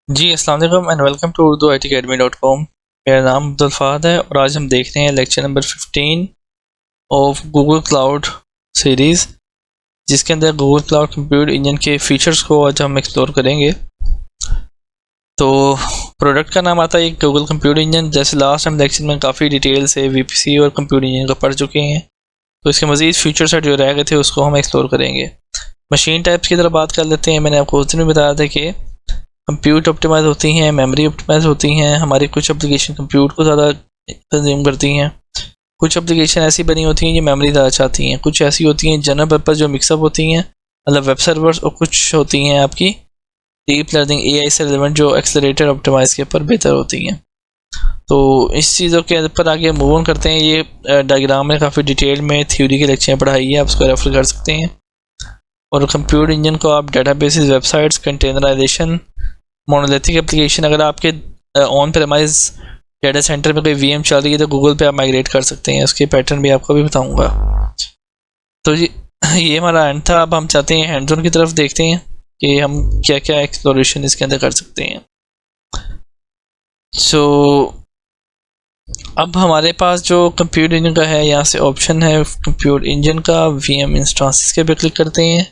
जी अस्सलाम वालेकुम and welcome to urduitacademy.com। मेरा नाम अब्दुल फ़ाहद है और आज हम देख रहे हैं lecture number 15 of Google cloud series, जिसके अंदर गूगल क्लाउड कंप्यूट इंजन के फीचर्स को आज हम एक्सप्लोर करेंगे। तो प्रोडक्ट का नाम आता है गूगल कंप्यूट इंजन। जैसे लास्ट हम लेक्चर में काफ़ी डिटेल से वीपीसी और कंप्यूट इंजन का पढ़ चुके हैं, तो इसके मज़ीद फीचर्स जो रह गए थे उसको हम एक्सप्लोर करेंगे। मशीन टाइप्स की तरफ बात कर लेते हैं। मैंने आपको उस दिन भी बताया था कि कंप्यूट ऑप्टिमाइज होती हैं, मेमोरी ऑप्टिमाइज होती हैं। हमारी कुछ एप्लीकेशन कंप्यूट को ज़्यादा कंज्यूम करती हैं, कुछ एप्लीकेशन ऐसी बनी होती हैं जो मेमोरी ज़्यादा चाहती हैं, कुछ ऐसी होती हैं जनरल पर्पज़ जो मिक्सअप होती हैं मतलब वेब सर्वर्स, और कुछ होती हैं आपकी डीप लर्निंग एआई से रिलेवेंट जो एक्सेलरेटर ऑप्टिमाइज के ऊपर बेहतर होती हैं। तो इस चीज़ों के ऊपर आगे मूव ऑन करते हैं। ये डायग्राम में काफ़ी डिटेल में थ्योरी की लेक्चरें पढ़ाई है, आप उसको रेफर कर सकते हैं। और कंप्यूट इंजन को आप databases, websites, containerization, monolithic application, अगर आपके ऑन प्रेमाइज डेटा सेंटर में कोई वीएम चल रही है तो गूगल पे आप माइग्रेट कर सकते हैं। उसके पैटर्न भी आपको भी बताऊंगा। तो ये हमारा एंड था। अब हम चाहते हैं हैंड्स ऑन की तरफ देखते हैं कि हम क्या क्या एक्सप्लोरेशन इसके अंदर कर सकते हैं। सो अब हमारे पास जो कंप्यूट इंजन का है, यहाँ से ऑप्शन है कंप्यूट इंजन का, वीएम इंस्टांसेस के पे क्लिक करते हैं।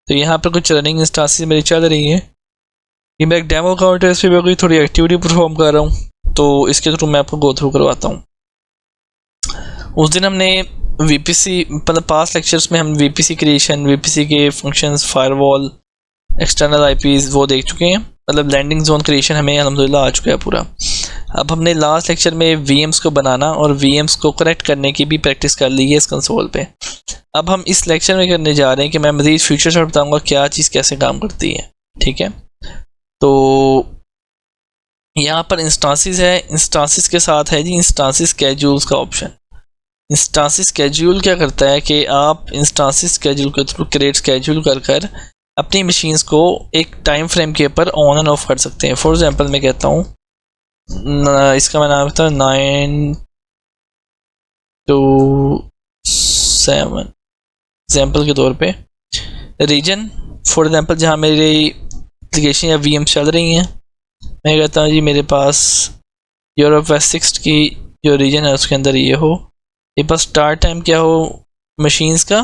तो यहाँ पर कुछ रनिंग इंस्टांसेस मेरी चल रही है। ये मेरा एक डेमो अकाउंट है, इस पर मैं कोई थोड़ी एक्टिविटी परफॉर्म कर रहा हूँ, तो इसके थ्रू मैं आपको गो थ्रू करवाता हूँ। उस दिन हमने वीपीसी मतलब पास लेक्चर्स में हम वीपीसी क्रिएशन, वीपीसी के फंक्शंस, फायरवॉल, एक्सटर्नल आईपीज वो देख चुके हैं। मतलब लैंडिंग जोन क्रिएशन हमें अल्हम्दुलिल्लाह आ चुका है पूरा। अब हमने लास्ट लेक्चर में वीएम्स को बनाना और वीएम्स को कनेक्ट करने की भी प्रैक्टिस कर ली है इस कंसोल पे। अब हम इस लेक्चर में करने जा रहे हैं कि मैं मज़ीद फीचर्स बताऊँगा क्या चीज़ कैसे काम करती है। ठीक है, तो यहाँ पर इंस्टांसेस है, इंस्टांसेस के साथ है जी इंस्टांसेस स्केड्यूल्स का ऑप्शन। इंस्टांसेस स्केड्यूल क्या करता है कि आप इंस्टांसेस स्केड्यूल के थ्रू क्रिएट स्केड्यूल कर अपनी मशीन्स को एक टाइम फ्रेम के ऊपर ऑन एंड ऑफ कर सकते हैं। फॉर एग्जांपल मैं कहता हूँ इसका मैं नाम कहता हूँ 9 to 7 एग्जाम्पल के तौर पे रीजन। फॉर एग्जांपल जहाँ मेरी एप्लीकेशन या वीएम चल रही हैं, मैं कहता हूँ जी मेरे पास यूरोप वेस्ट 6 की जो रीजन है उसके अंदर ये हो, ये पास स्टार्ट टाइम क्या हो मशीन्स का।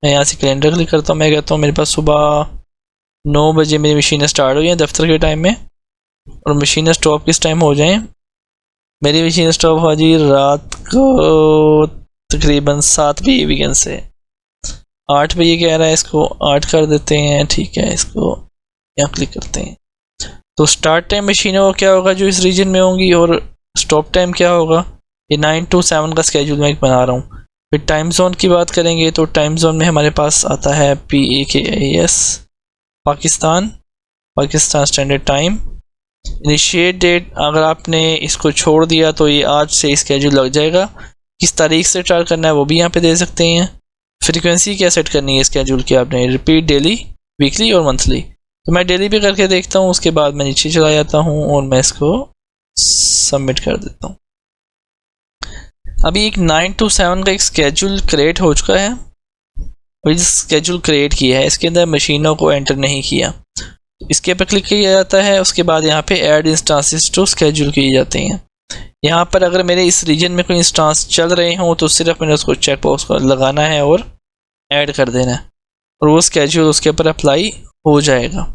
मैं यहाँ से कैलेंडर क्लिक करता हूँ, मैं कहता हूँ मेरे पास सुबह 9 बजे मेरी मशीनें स्टार्ट हो जाएँ दफ्तर के टाइम में, और मशीनें स्टॉप किस टाइम हो जाएँ। मेरी मशीन स्टॉप हो जी रात को तकरीबन 7 बजे वीकेंड से 8 बजे कह रहा है, इसको 8 कर देते हैं। ठीक है, इसको यहाँ क्लिक करते हैं। तो स्टार्ट टाइम मशीनों का क्या होगा जो इस रीजन में होंगी, और स्टॉप टाइम क्या होगा। ये 9 to 7 का स्केड्यूल मैं बना रहा हूँ। फिर टाइम जोन की बात करेंगे तो टाइम जोन में हमारे पास आता है PAKIS Pakistan, Pakistan standard time. Initiate date अगर आपने इसको छोड़ दिया तो ये आज से स्केड्यूल लग जाएगा। किस तारीख से स्टार्ट करना है वो भी यहाँ पे दे सकते हैं। फ्रीक्वेंसी क्या सेट करनी है स्केड्यूल की आपने, रिपीट डेली, वीकली और मंथली। तो मैं डेली पे करके देखता हूँ, उसके बाद मैं नीचे चला जाता हूँ और मैं इसको सबमिट कर देता हूँ। अभी एक 9 to 7 का एक स्केड्यूल क्रिएट हो चुका है, और जिस स्केड्यूल क्रिएट किया है इसके अंदर मशीनों को एंटर नहीं किया, इसके पर क्लिक किया जाता है। उसके बाद यहाँ पे ऐड इंस्टांसेस टू स्केड्यूल किए जाते हैं। यहाँ पर अगर मेरे इस रीजन में कोई इंस्टांस चल रहे हों तो सिर्फ मैंने उसको चेक बॉक्स को लगाना है और ऐड कर देना है, और वो स्केड्यूल उसके ऊपर अप्लाई हो जाएगा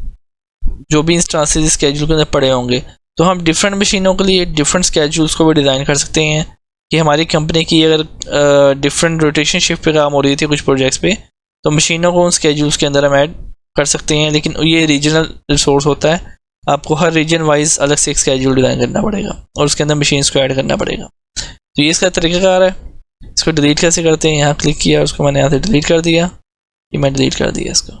जो भी इंस्टांसेस स्केड्यूल के अंदर पड़े होंगे। तो हम डिफरेंट मशीनों के लिए डिफरेंट स्केड्यूल्स को भी डिज़ाइन कर सकते हैं कि हमारी कंपनी की अगर डिफरेंट रोटेशन शिफ्ट पे काम हो रही थी कुछ प्रोजेक्ट्स पे, तो मशीनों को उन स्केड्यूल्स के अंदर हम ऐड कर सकते हैं। लेकिन ये रीजनल रिसोर्स होता है, आपको हर रीजन वाइज अलग से एक स्केड्यूल डिज़ाइन करना पड़ेगा और उसके अंदर मशीन्स को ऐड करना पड़ेगा। तो ये इसका तरीकाकार है। इसको डिलीट कैसे करते हैं, यहाँ क्लिक किया, उसको मैंने यहाँ से डिलीट कर दिया, ये मैं डिलीट कर दिया इसको।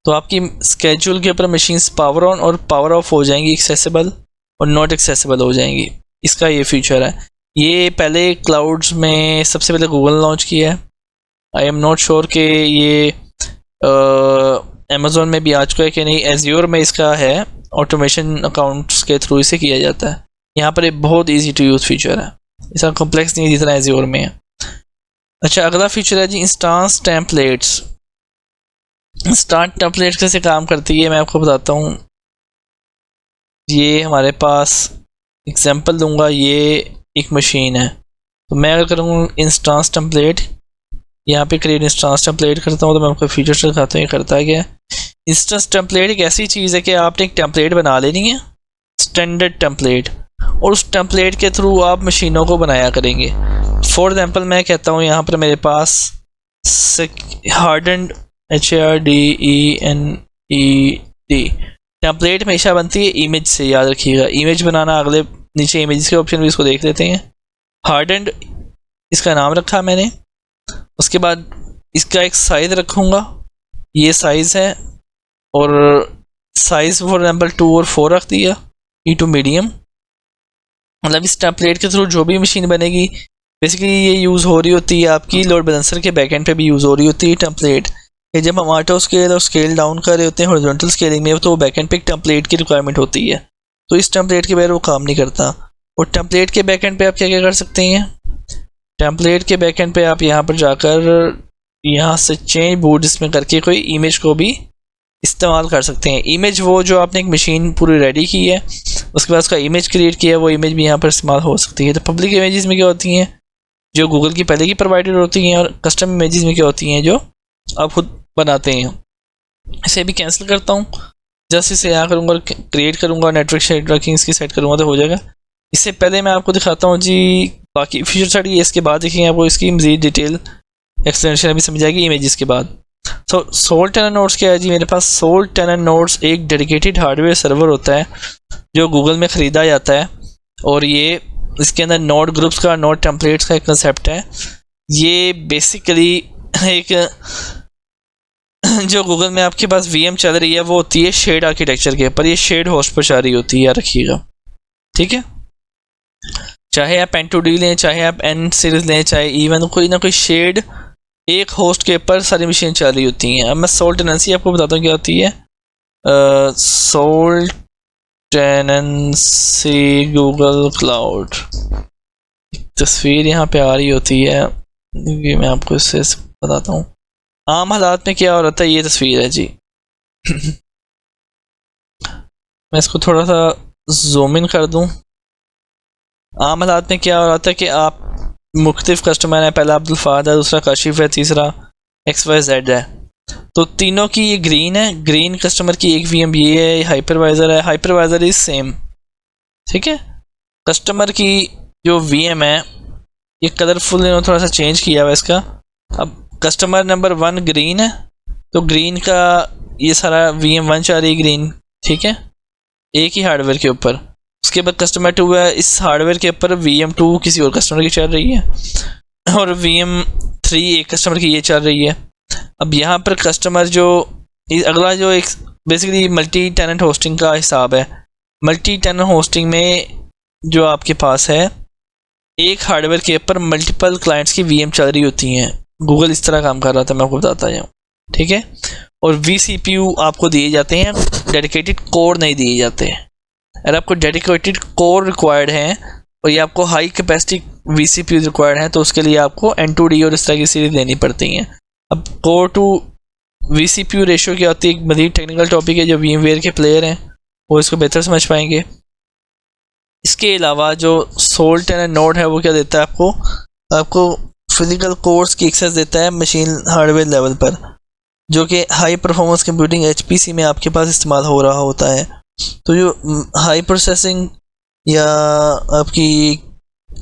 तो आपकी स्केड्यूल के ऊपर मशीन्स पावर ऑन और पावर ऑफ हो जाएंगी, एक्सेसिबल और नॉट एक्सेसिबल हो जाएंगी। इसका ये फीचर है। ये पहले क्लाउड्स में सबसे पहले गूगल लॉन्च किया है। आई एम नॉट श्योर कि ये अमेज़ॉन में भी आ चुका है कि नहीं। एज्योर में इसका है, ऑटोमेशन अकाउंट्स के थ्रू इसे किया जाता है। यहाँ पर एक बहुत ईजी टू यूज़ फीचर है, इसका कॉम्प्लेक्स नहीं जितना एज्योर में है। अच्छा, अगला फीचर है जी इंस्टांस टेम्पलेट्स। इंस्टांस टेम्पलेट्स कैसे काम करती है मैं आपको बताता हूँ। ये हमारे पास एग्जांपल दूंगा, ये एक मशीन है। तो मैं अगर करूँगा इंस्टांस टेम्पलेट, यहाँ पे क्रिएट इंस्टांस टेम्पलेट करता हूँ, तो मैं आपको फीचर्स दिखाता हूँ ये करता है क्या। इंस्टांस टेम्पलेट एक ऐसी चीज़ है कि आपने एक टेम्पलेट बना लेनी है, स्टैंडर्ड टेम्पलेट, और उस टेम्पलेट के थ्रू आप मशीनों को बनाया करेंगे। फॉर एग्जांपल मैं कहता हूँ यहाँ पर मेरे पास हार्डन्ड HARDENED टेम्पलेट हमेशा बनती है इमेज से, याद रखिएगा। इमेज बनाना, अगले नीचे इमेज के ऑप्शन भी इसको देख लेते हैं। हार्डन्ड इसका नाम रखा मैंने। उसके बाद इसका एक साइज रखूँगा, ये साइज़ है, और साइज़ फॉर एग्जाम्पल 2 और 4 रख दिया, E टू मीडियम। मतलब इस टेम्पलेट के थ्रू जो भी मशीन बनेगी बेसिकली ये यूज़ हो रही होती है आपकी लोड बैलेंसर के बैकएंड पे भी यूज़ हो रही होती है टेम्पलेट। कि जब हम ऑटो स्केल और स्केल डाउन कर रहे होते हैं हॉरिजॉन्टल स्केलिंग में, तो बैकएंड पे एक टेम्पलेट की रिक्वायरमेंट होती है, तो इस टेम्पलेट के बगैर वो काम नहीं करता। और टेम्पलेट के बैकएंड पे आप क्या क्या कर सकते हैं, टेम्पलेट के बैकएंड पे आप यहाँ पर जाकर यहाँ से चेंज बोर्ड इसमें करके कोई इमेज को भी इस्तेमाल कर सकते हैं। इमेज वो जो आपने एक मशीन पूरी रेडी की है, उसके बाद उसका इमेज क्रिएट किया है, वो इमेज भी यहाँ पर इस्तेमाल हो सकती है। तो पब्लिक इमेजेस में क्या होती हैं, जो गूगल की पहले की प्रोवाइडेड होती हैं, और कस्टम इमेजेस में क्या होती हैं, जो आप खुद बनाते हैं। इसे भी कैंसिल करता हूँ, जस्ट इसे यहाँ करूँगा, क्रिएट करूँगा, नेटवर्क शेयर रखिंग इसकी सेट करूँगा तो हो जाएगा। इससे पहले मैं आपको दिखाता हूँ जी बाकी फीचर साइड, ये इसके बाद देखेंगे आपको इसकी मज़ीद डिटेल एक्सप्लेनेशन अभी समझ आएगी इमेजेस के बाद। तो सोल टेनर नोड्स क्या है जी, मेरे पास सोल टेनर नोड्स एक डेडिकेटेड हार्डवेयर सर्वर होता है जो गूगल में ख़रीदा जाता है, और ये इसके अंदर नोड ग्रुप्स का, नोड टेम्पलेट्स का एक कंसेप्ट है। ये बेसिकली एक जो गूगल में आपके पास VM चल रही है वो होती है शेड आर्किटेक्चर के ऊपर, ये शेड होस्ट पर जा रही होती है, याद रखिएगा, ठीक है। चाहे आप N2D लें, चाहे आप N सीरीज लें, चाहे इवन कोई ना कोई शेड एक होस्ट के ऊपर सारी मशीन चल रही होती हैं। अब मैं सोल टेनेंसी आपको बताता हूँ क्या होती है। सोल टेनेंसी गूगल क्लाउड, तस्वीर यहाँ पे आ रही होती है, ये मैं आपको इससे बताता हूँ आम हालात में क्या हो रहा था। ये तस्वीर है जी मैं इसको थोड़ा सा जूम इन कर दूँ। आम हालात में क्या हो रहा था कि आप मुख्तलिफ कस्टमर हैं, पहला अब्दुल फाद है, दूसरा काशिफ है, तीसरा XYZ है, तो तीनों की ये ग्रीन है। ग्रीन कस्टमर की एक VM ये है, हाइपरवाइज़र है, हाइपरवाइज़र इज सेम, ठीक है। कस्टमर की जो VM है ये कलरफुल इन्होंने थोड़ा सा चेंज किया हुआ इसका। अब कस्टमर नंबर 1 ग्रीन है, तो ग्रीन का ये सारा VM1 चल रही है ग्रीन, ठीक है, एक ही हार्डवेयर के ऊपर। उसके बाद कस्टमर 2 है, इस हार्डवेयर के ऊपर VM2 किसी और कस्टमर की चल रही है, और VM3 एक कस्टमर की ये चल रही है। अब यहाँ पर कस्टमर जो अगला जो एक बेसिकली मल्टी टेनेंट होस्टिंग का हिसाब है। मल्टी टेनेंट होस्टिंग में जो आपके पास है एक हार्डवेयर के ऊपर मल्टीपल क्लाइंट्स की VM चल रही होती हैं। गूगल इस तरह काम कर रहा था, मैं आपको बताता जाऊँ, ठीक है। और vCPU आपको दिए जाते हैं, डेडिकेटेड कोर नहीं दिए जाते हैं। अगर आपको डेडिकेटेड कोर रिक्वायर्ड हैं और ये आपको हाई कैपेसिटी vCPU रिक्वायर्ड हैं, तो उसके लिए आपको N2D और इस तरह की सीरीज लेनी पड़ती हैं। अब कोर टू vCPU रेशियो क्या होती है, एक मज़ीद टेक्निकल टॉपिक है, जो VMware के प्लेयर हैं वो इसको बेहतर समझ पाएंगे। इसके अलावा जो सोल टेनर नोड है वो क्या देता है आपको फिजिकल कोर्स की एक्सेस देता है मशीन हार्डवेयर लेवल पर, जो कि हाई परफॉर्मेंस कंप्यूटिंग HPC में आपके पास इस्तेमाल हो रहा होता है। तो जो हाई प्रोसेसिंग या आपकी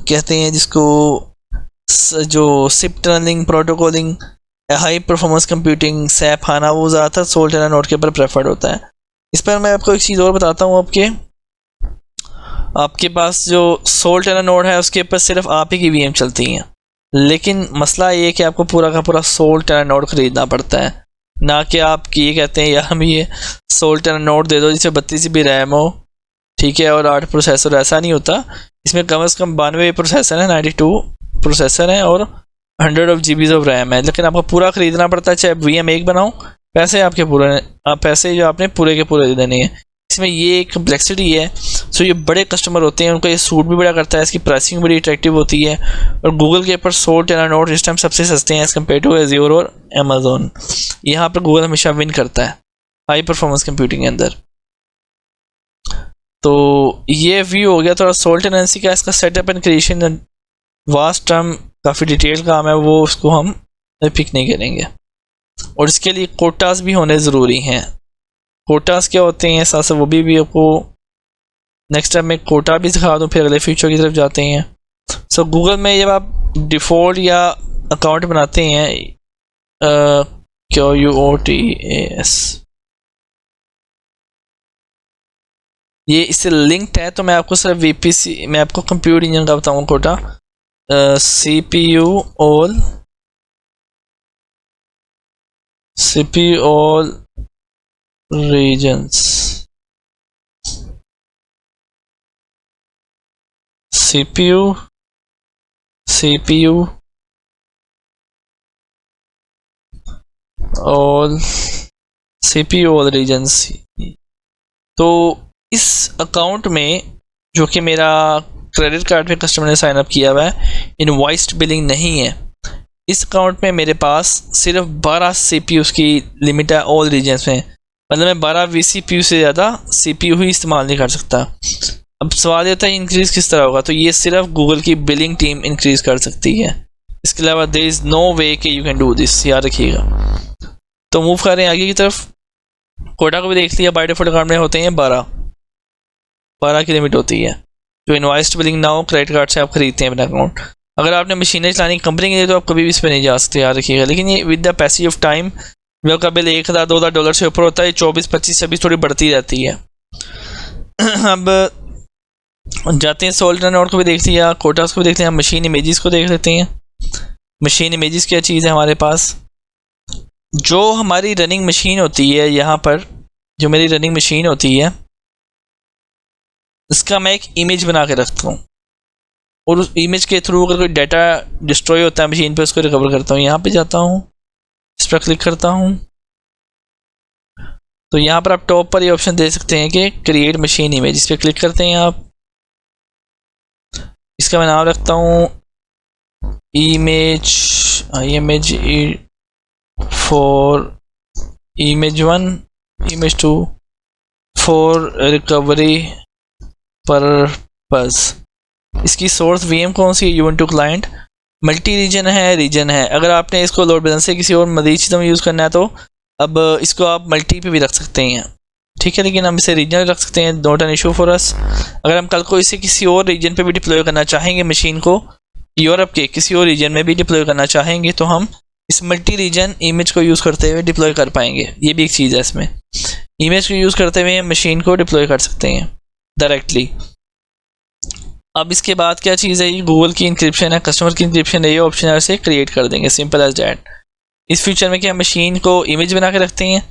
कहते हैं जिसको जो SIP tunneling, protocoling, high performance computing, SAP HANA, वो ज़्यादातर सोल टेनर नोड के ऊपर प्रेफर्ड होता है। इस पर मैं आपको एक चीज़ और बताता हूँ, आपके पास जो सोल टेनर नोड है उसके ऊपर सिर्फ आप ही की VM चलती हैं, लेकिन मसला ये है कि आपको पूरा का पूरा सोल टेनर नोड ख़रीदना पड़ता है, ना कि आप ये कहते हैं यार हम ये सोल टेनर नोड दे दो जिसमें 32 GB रैम हो, ठीक है, और 8 प्रोसेसर। ऐसा नहीं होता, इसमें कम से कम 92 प्रोसेसर है, 92 प्रोसेसर है, और 100 GB ऑफ रैम है। लेकिन आपको पूरा ख़रीदना पड़ता है, चाहे VM एक बनाओ, पैसे आपके पूरे, आप पैसे जो आपने पूरे के पूरे देने हैं। इसमें ये एक कम्प्लेक्सिटी है। सो ये बड़े कस्टमर होते हैं, उनको ये सूट भी बड़ा करता है, इसकी प्राइसिंग बड़ी अट्रैक्टिव होती है, और गूगल के ऊपर सोल टेनर नोड इस टाइम सबसे सस्ते हैं एज़ कम्पेयर टू एज़्योर और अमेज़ोन। यहाँ पर गूगल हमेशा विन करता है हाई परफॉर्मेंस कंप्यूटिंग के अंदर। तो ये व्यू हो गया थोड़ा सोल टेनेंसी का। इसका setup and creation vast term काफ़ी डिटेल काम है, वो उसको हम पिक नहीं करेंगे। और इसके लिए कोटास भी होने ज़रूरी हैं। कोटास क्या होते हैं साथ वो भी आपको नेक्स्ट टाइम मैं कोटा भी सिखा दूँ, फिर अगले फ्यूचर की तरफ जाते हैं। सो गूगल में जब आप डिफ़ॉल्ट या अकाउंट बनाते हैं QUOTAS, ये इससे लिंक्ड है, तो मैं आपको सिर्फ VPC, मैं आपको कंप्यूटर इंजन का बताऊँ Kota, CPU all regions, CPU all regions। तो इस अकाउंट में जो कि मेरा क्रेडिट कार्ड पे कस्टमर ने साइन अप किया हुआ है, इनवॉइस्ड बिलिंग नहीं है, इस अकाउंट में मेरे पास सिर्फ 12 CPUs की लिमिट है ऑल रीजन्स में। मतलब मैं 12 vCPU से ज़्यादा CPU ही इस्तेमाल नहीं कर सकता। अब सवाल ये होता है इंक्रीज़ किस तरह होगा, तो ये सिर्फ गूगल की बिलिंग टीम इंक्रीज़ कर सकती है, इसके अलावा देयर इज़ नो वे कि यू कैन डू दिस, याद रखिएगा। तो मूव कर रहे हैं आगे की तरफ। कोटा को भी देख लिया, बाय डिफॉल्ट अकाउंट में होते हैं 12 की लिमिट होती है, जो इनवॉइस्ड बिलिंग ना हो क्रेडिट कार्ड से आप खरीदते हैं अपना अकाउंट। अगर आपने मशीनें चलानी कंपनी के लिए तो आप कभी भी इस पर नहीं जा सकते, याद रखिएगा। लेकिन ये with the passage of time जो आपका बिल $1,000-2,000 से ऊपर होता है, 24-25 से भी थोड़ी बढ़ती रहती है। अब जाते हैं सोल्ट नोट को भी देख लिया, कोटास को भी देख लिया, मशीन इमेजेस को देख लेते हैं। मशीन इमेजेस क्या चीज़ है हमारे पास, जो हमारी रनिंग मशीन होती है, यहाँ पर जो मेरी रनिंग मशीन होती है इसका मैं एक इमेज बना के रखता हूँ, और उस इमेज के थ्रू अगर कोई डाटा डिस्ट्रॉय होता है मशीन पे, उसको रिकवर करता हूँ। यहाँ पे जाता हूँ, इस पर क्लिक करता हूँ, तो यहाँ पर आप टॉप पर ये ऑप्शन दे सकते हैं कि क्रिएट मशीन इमेज, इस पर क्लिक करते हैं आप। इसका मैं नाम रखता हूँ image for image 1, image 2 for recovery purpose. इसकी सोर्स VM कौन सी है, Ubuntu क्लाइंट, मल्टी रीजन है। अगर आपने इसको लोड बैलेंस से किसी और मजीद चीज़ों में यूज़ करना है तो अब इसको आप मल्टी पे भी रख सकते हैं, ठीक है, लेकिन हम इसे रीजनल रख सकते हैं, not an issue for us. अगर हम कल को इसे किसी और रीजन पे भी डिप्लॉय करना चाहेंगे, मशीन को यूरोप के किसी और रीजन में भी डिप्लॉय करना चाहेंगे, तो हम इस मल्टी रीजन इमेज को यूज़ करते हुए डिप्लॉय कर पाएंगे। ये भी एक चीज़ है इसमें, इमेज को यूज़ करते हुए मशीन को डिप्लॉय कर सकते हैं डायरेक्टली। अब इसके बाद क्या चीज़ है, ये गूगल की इंक्रिप्शन है, कस्टमर की इंक्रिप्शन है, ये ऑप्शन से क्रिएट कर देंगे, सिंपल एज डैट। इस फ्यूचर में क्या मशीन को इमेज बना के रखते हैं,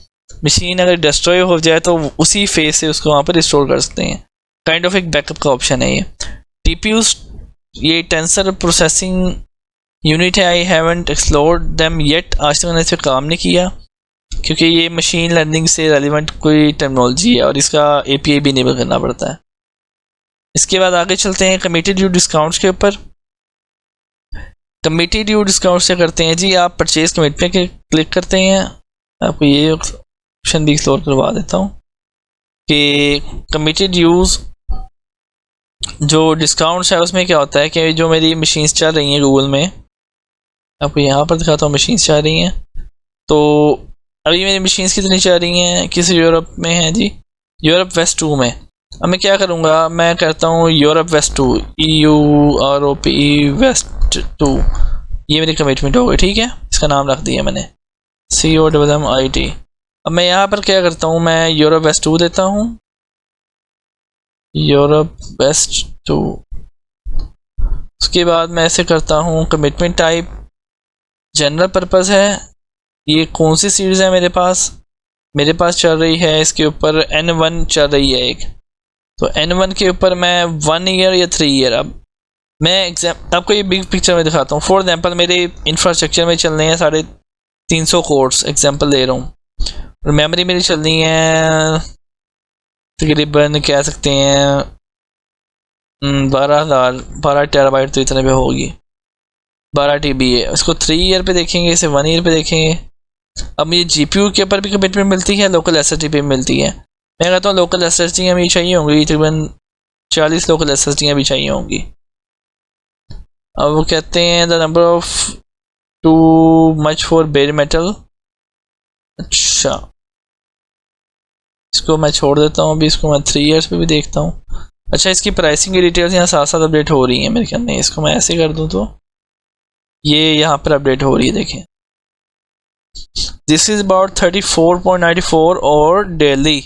मशीन अगर डिस्ट्रॉय हो जाए तो उसी फेज से उसको वहाँ पर रिस्टोर कर सकते हैं, काइंड ऑफ एक बैकअप का ऑप्शन है ये। TPUs ये टेंसर प्रोसेसिंग यूनिट है, I haven't explored them yet, आज तक मैंने इस पर काम नहीं किया क्योंकि ये मशीन लर्निंग से रेलिवेंट कोई टेक्नोलॉजी है और इसका API भी इनेबल करना पड़ता है। इसके बाद आगे चलते हैं कमिटेड ड्यू डिस्काउंट्स के ऊपर। कमिटेड ड्यू डिस्काउंट से करते हैं जी, आप परचेज कमिट पे क्लिक करते हैं, आपको ये ऑप्शन भी एक्सप्लोर करवा देता हूँ कि कमिटेड ड्यूज जो डिस्काउंट्स है उसमें क्या होता है कि जो मेरी मशीन्स चल रही हैं गूगल में, आपको यहाँ पर दिखाता हूँ मशीन्स चल रही हैं। तो अभी मेरी मशीन्स कितनी चल रही हैं, किस यूरोप में हैं जी, यूरोप वेस्ट 2 में। अब मैं क्या करूँगा, मैं करता हूँ यूरोप वेस्ट 2, EUROP वेस्ट 2, ये मेरी कमिटमेंट हो गई, ठीक है, इसका नाम रख दिया मैंने COMMIT। अब मैं यहाँ पर क्या करता हूँ, मैं यूरोप वेस्ट 2 देता हूँ, यूरोप वेस्ट 2। उसके बाद मैं ऐसे करता हूँ कमिटमेंट टाइप जनरल पर्पज़ है, ये कौन सी सीरीज़ है मेरे पास चल रही है, इसके ऊपर N1 चल रही है एक, तो N1 के ऊपर मैं 1 ईयर या 3 ईयर। अब मैं आपको ये बिग पिक्चर में दिखाता हूँ। फॉर एग्जांपल मेरे इंफ्रास्ट्रक्चर में चलने हैं 350 कोर्स, एग्जांपल दे रहा हूँ, और मेमोरी मेरी चलनी है तकरीबन कह सकते हैं 12 टेराबाइट, तो इतने पे होगी, 12 TB है। इसको 3 ईयर पे देखेंगे, इसे 1 ईयर पे देखेंगे। अब ये GPU के ऊपर भी कमिटमेंट मिलती है, लोकल SSD पे मिलती है। मैं कहता हूँ लोकल SSD भी चाहिए होंगी, तकरीबन 40 लोकल SSD भी चाहिए होंगी। अब वो कहते हैं the number of too much for bear metal. अच्छा, इसको मैं छोड़ देता हूँ अभी, इसको मैं 3 ईयर्स पे भी देखता हूँ। अच्छा, इसकी प्राइसिंग की डिटेल्स यहाँ साथ साथ अपडेट हो रही हैं मेरे ख्याल में। इसको मैं ऐसे कर दूँ तो ये यहाँ पर अपडेट हो रही है, देखें। दिस इज अबाउट 34.94 और डेली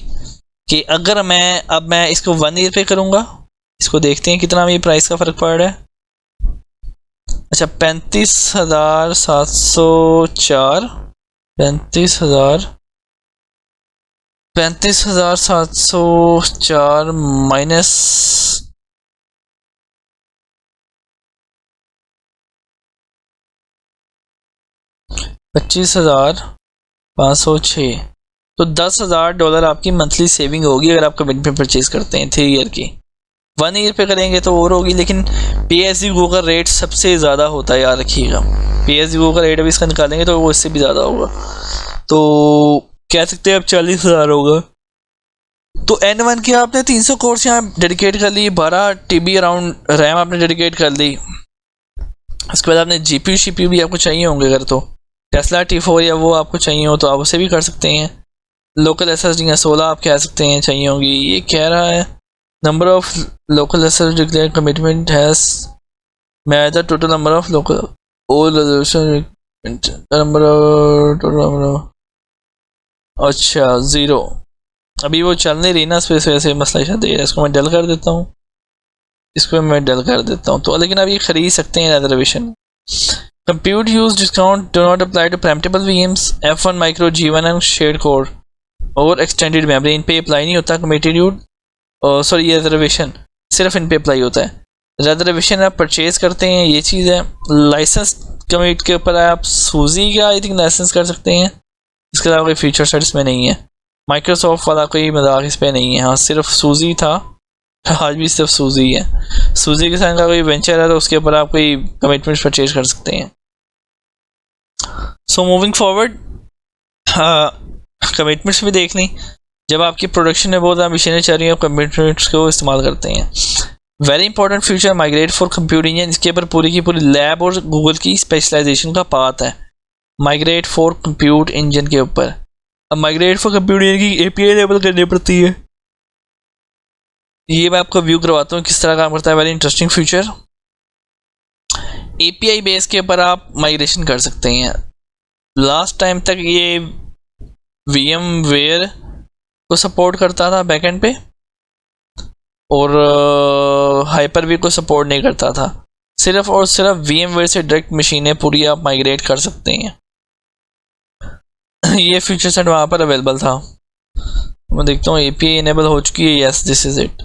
कि अगर मैं इसको 1 ईयर पे करूँगा, इसको देखते हैं कितना ये प्राइस का फ़र्क पड़ रहा है। अच्छा, 35,704 35,704 माइनस 25,506, तो $10,000 आपकी मंथली सेविंग होगी अगर आप कमिटमेंट परचेज करते हैं 3 ईयर की। 1 ईयर पे करेंगे तो और होगी, लेकिन PSU का रेट सबसे ज़्यादा होता है, याद रखिएगा। PSU का रेट अभी इसका निकालेंगे तो वो इससे भी ज़्यादा होगा, तो कह सकते हैं अब 40,000 होगा। तो N1 की आपने 300 कोर्स यहाँ डेडिकेट कर ली, 12 TB अराउंड रैम आपने डेडिकेट कर ली। उसके बाद आपने GPU CPU भी आपको चाहिए होंगे, अगर तो टेस्ला T4 या वो आपको चाहिए हो तो आप उसे भी कर सकते हैं। लोकल SSD 16 आप कह सकते हैं चाहिए होंगी। ये कह रहा है number of local SSD declare commitment has match the total number of local ओल नंबर ऑफ, अच्छा 0। अभी वो चल नहीं रही ना, इस वजह से मसला शायद है। इसको मैं डल कर देता हूँ, इसको मैं डल कर देता हूँ। तो लेकिन आप ये खरीद सकते हैं reservation. Compute use discount do not apply to preemptible VMs F1 micro G1 and shared core और एक्सटेंडेड मेमोरी, इन पे अप्लाई नहीं होता कमिटेड सॉरी ये रिजर्वेशन सिर्फ इन पे अप्लाई होता है। रिजर्वेशन आप परचेज करते हैं, ये चीज़ है। लाइसेंस कमिट के ऊपर आप सूजी का आई थिंक लाइसेंस कर सकते हैं, इसके अलावा कोई फीचर सेट इसमें नहीं है। माइक्रोसॉफ्ट वाला कोई मजाक इस पर नहीं है, हाँ सिर्फ सूजी था, आज भी सिर्फ सूजी है। सूजी के साथ का कोई वेंचर है तो उसके ऊपर आप कोई कमिटमेंट परचेज कर सकते हैं। सो मूविंग फॉरवर्ड, कमिटमेंट्स भी देख लें। जब आपकी प्रोडक्शन में बहुत ज़्यादा मशीनें चल रही हैं, कमिटमेंट्स को इस्तेमाल करते हैं। Very important feature migrate for compute engine, इसके ऊपर पूरी की पूरी लैब और गूगल की स्पेशलाइजेशन का पाथ है। माइग्रेट फॉर कंप्यूट इंजन के ऊपर, अब माइग्रेट फॉर कंप्यूट इंजन की API लेवल करनी पड़ती है। ये मैं आपको व्यू करवाता हूँ किस तरह काम करता है। Very interesting feature. API base के ऊपर आप माइग्रेशन कर सकते हैं। लास्ट टाइम तक ये VMware को सपोर्ट करता था बैकएंड पे, और Hyper-V को सपोर्ट नहीं करता था। सिर्फ और सिर्फ VMware से डायरेक्ट मशीनें पूरी आप माइग्रेट कर सकते हैं। ये फीचर सेट वहाँ पर अवेलेबल था। मैं देखता हूँ API इनेबल हो चुकी है, यस दिस इज इट।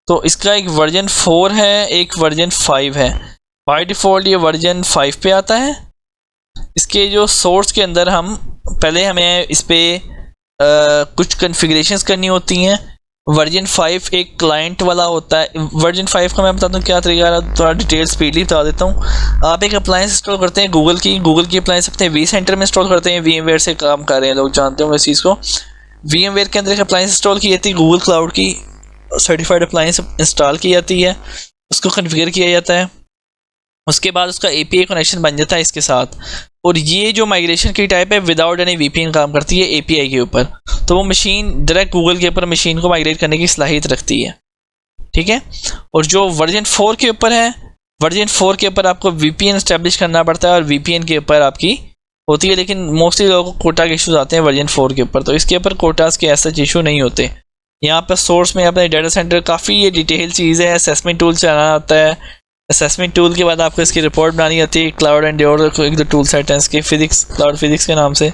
तो इसका एक वर्जन 4 है, एक वर्जन 5 है। बाय डिफ़ॉल्ट ये वर्जन 5 पे आता है। इसके जो सोर्स के अंदर पहले हमें इस पर कुछ कन्फिगरेशंस करनी होती हैं। वर्जन 5 एक क्लाइंट वाला होता है। वर्जन 5 का मैं बताता हूँ क्या तरीका है, थोड़ा डिटेल स्पीडली बता देता हूँ। आप एक अप्लायंस इंस्टॉल करते हैं गूगल की अप्लायंस अपने vCenter में इंस्टॉल करते हैं। VMware से काम कर रहे हैं लोग, जानते होंगे इस चीज़ को। VMware के अंदर एक अप्लायंस इंस्टॉल की जाती है, गूगल क्लाउड की सर्टिफाइड अप्लायंस इंस्टॉल की जाती है, उसको कन्फिगर किया जाता है। उसके बाद उसका API कनेक्शन बन जाता है इसके साथ। और ये जो माइग्रेशन की टाइप है विदाउट एनी VPN काम करती है API के ऊपर। तो वो मशीन डायरेक्ट गूगल के ऊपर मशीन को माइग्रेट करने की सलाहियत रखती है, ठीक है। और जो वर्जन 4 के ऊपर है, वर्जन 4 के ऊपर आपको VPN एस्टेब्लिश करना पड़ता है और VPN के ऊपर आपकी होती है। लेकिन मोस्टली लोगों को कोटा के इशूज़ आते हैं वर्जन 4 के ऊपर, तो इसके ऊपर कोटास के ऐसे इशू नहीं होते। यहाँ पर सोर्स में अपने डाटा सेंटर काफ़ी ये डिटेल चीज़ है। असेसमेंट टूल चलाना आता है। असेसमेंट टूल के बाद आपको इसकी रिपोर्ट बनानी आती है। क्लाउड एंड ड्योर एक दो टूल सेट हैं इसके, फिजिक्स क्लाउड फिजिक्स के नाम से।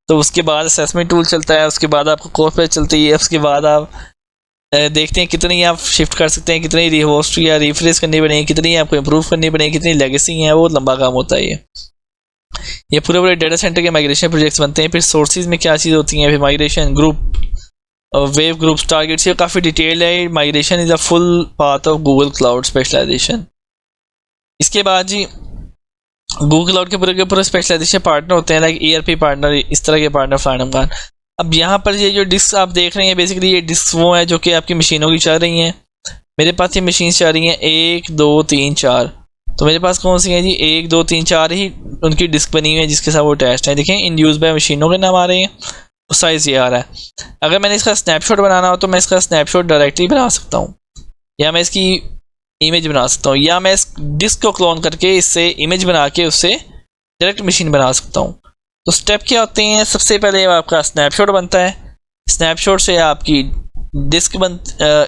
तो उसके बाद असेसमेंट टूल चलता है, उसके बाद आपको कोर्स पे चलती है, उसके बाद आप देखते हैं कितनी आप शिफ्ट कर सकते हैं, कितनी रिहोस्ट या रिफ्रेश करनी पड़ेगी, कितनी आपको इंप्रूव करनी पड़ेगी, कितनी लेगेसी है। वो लंबा काम होता है। ये पूरे डाटा सेंटर के माइग्रेशन प्रोजेक्ट्स बनते हैं। फिर सोर्सेज में क्या चीज़ होती हैं, फिर migration group, wave groups, targets, ये काफ़ी डिटेल्ड है। Migration is a full part of Google cloud specialization. इसके बाद जी गूगल क्लाउड के पूरे स्पेशलाइजेशन पार्टनर होते हैं, लाइक ERP पार्टनर, इस तरह के पार्टनर फलाना। अब यहाँ पर ये जो डिस्क आप देख रहे हैं बेसिकली ये डिस्क वो है जो कि आपकी मशीनों की चल रही हैं। मेरे पास ये मशीन चल रही हैं 1 2 3 4। तो मेरे पास कौन सी है जी 1 2 3 4 ही उनकी डिस्क बनी हुई है जिसके साथ वो अटैच्ड है। देखें इन यूज़ बाय मशीनों के नाम आ रहे हैं, साइज़ ये आ रहा है। अगर मैंने इसका स्नैपशॉट बनाना हो तो मैं इसका स्नैपशॉट डायरेक्टली बना सकता हूँ, या मैं इसकी इमेज बना सकता हूँ, या मैं इस डिस्क को क्लोन करके इससे इमेज बना के उससे डायरेक्ट मशीन बना सकता हूँ। तो स्टेप क्या होते हैं, सबसे पहले आपका स्नैपशॉट बनता है, स्नैपशॉट से आपकी डिस्क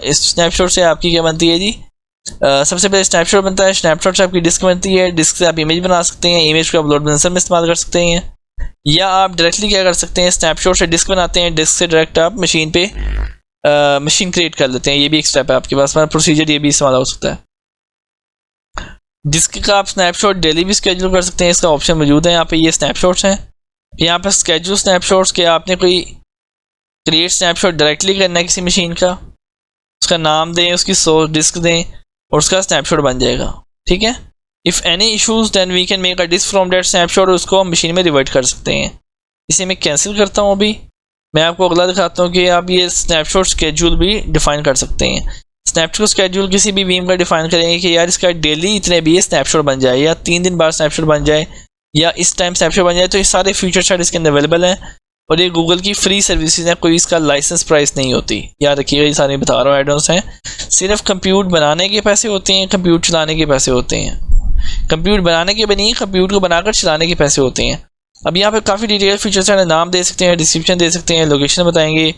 इस स्नैपशॉट से आपकी क्या बनती है जी, सबसे पहले स्नैपशॉट बनता है, स्नैपशॉट से आपकी डिस्क बनती है, डिस्क से आप इमेज बना सकते हैं, इमेज को आप लोड बैलेंसर में इस्तेमाल कर सकते हैं, या आप डायरेक्टली क्या कर सकते हैं स्नैपशॉट से डिस्क बनाते हैं, डिस्क से डायरेक्ट आप मशीन पे मशीन क्रिएट कर लेते हैं। ये भी एक स्टेप है आपके पास, मतलब प्रोसीजर ये भी इस्तेमाल हो सकता है। डिस्क का आप स्नैपशॉट डेली भी स्केड्यूल कर सकते हैं, इसका ऑप्शन मौजूद है यहाँ पे। ये स्नैपशॉट्स हैं, यहाँ पे स्केड्यूल स्नैपशॉट्स के आपने कोई क्रिएट स्नैपशॉट डायरेक्टली करना है किसी मशीन का, उसका नाम दें, उसकी सोर्स डिस्क दें और उसका स्नैपशॉट बन जाएगा। ठीक है, if any issues then we can make a disk from that snapshot, उसको हम मशीन में रिवर्ट कर सकते हैं। इसे मैं कैंसिल करता हूँ, अभी मैं आपको अगला दिखाता हूँ कि आप ये स्नैपशॉट स्केड्यूल भी डिफाइन कर सकते हैं। स्नैपशॉट स्केड्यूल किसी भी वीम का डिफाइन करेंगे कि यार इसका डेली इतने भी स्नैपशॉट बन जाए, या 3 दिन बाद स्नैपशॉट बन जाए, या इस टाइम स्नैपशॉट बन जाए। तो ये सारे फीचर शायद इसके अंदर अवेलेबल हैं और ये गूगल की फ्री सर्विसेज हैं, कोई इसका लाइसेंस प्राइस नहीं होती, याद रखिएगा। ये सारे बता रहा हूँ एडवांस हैं, सिर्फ कंप्यूट बनाने के पैसे होते हैं, कंप्यूट चलाने के पैसे होते हैं। कंप्यूट बनाने के भी नहीं, कंप्यूट को बनाकर चलाने के पैसे होते हैं। अब यहाँ पे काफ़ी डिटेल फीचर्स हैं, नाम दे सकते हैं, डिस्क्रिप्शन दे सकते हैं, लोकेशन बताएंगे,